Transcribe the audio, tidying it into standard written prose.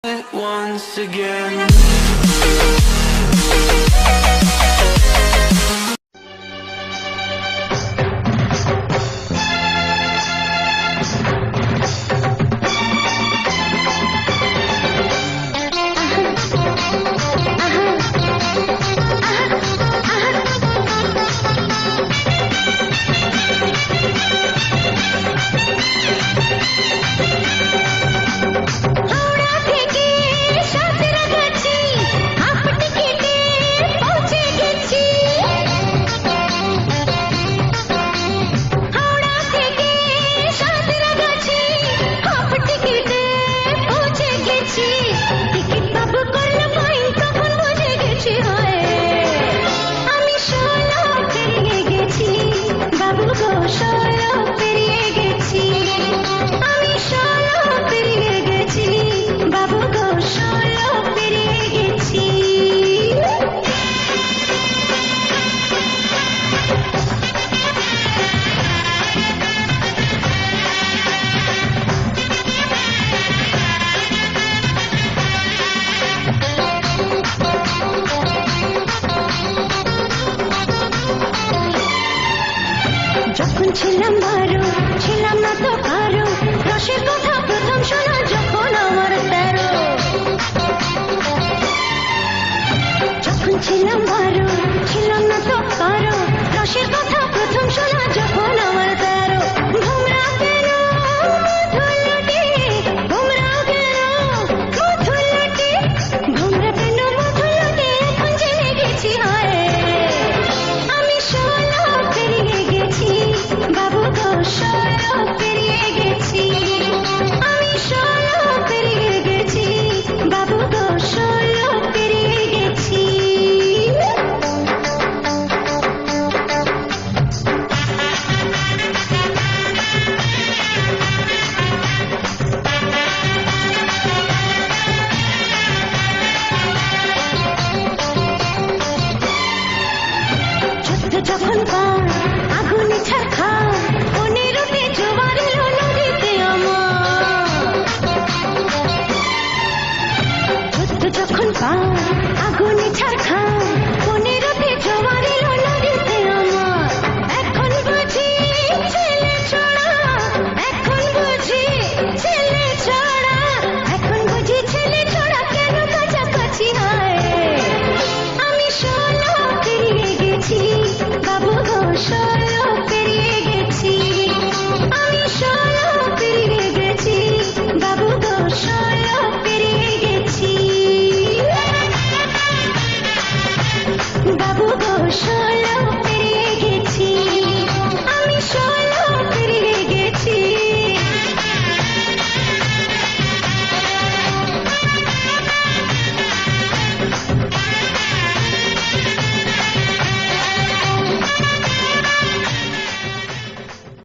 it once again. যখন ছিলাম বারো ছিলাম না তো কারো রসের কথা প্রথম শোনা যখন আমার 13 যখন ছিলাম বারো ছিলাম না তো কারো রসের কথা প্রথম শোনা যখন আমার 13 ভোমরা কেন মধুলটি ভোমরা কেন মধুলটি ভোমরা কেন মধুলটি এখন জেনে গেছি হয় আমি 16 পেরিয়ে গেছি বাবু গো 16 পেরিয়ে গেছি আমি 16 পেরিয়ে গেছি বাবু গো 16 পেরিয়ে গেছি যুদ্ধ যখন পার আগুনে ছাড়খা 15তে জোয়ার এলো নদীতে আমার যুদ্ধ যখন পার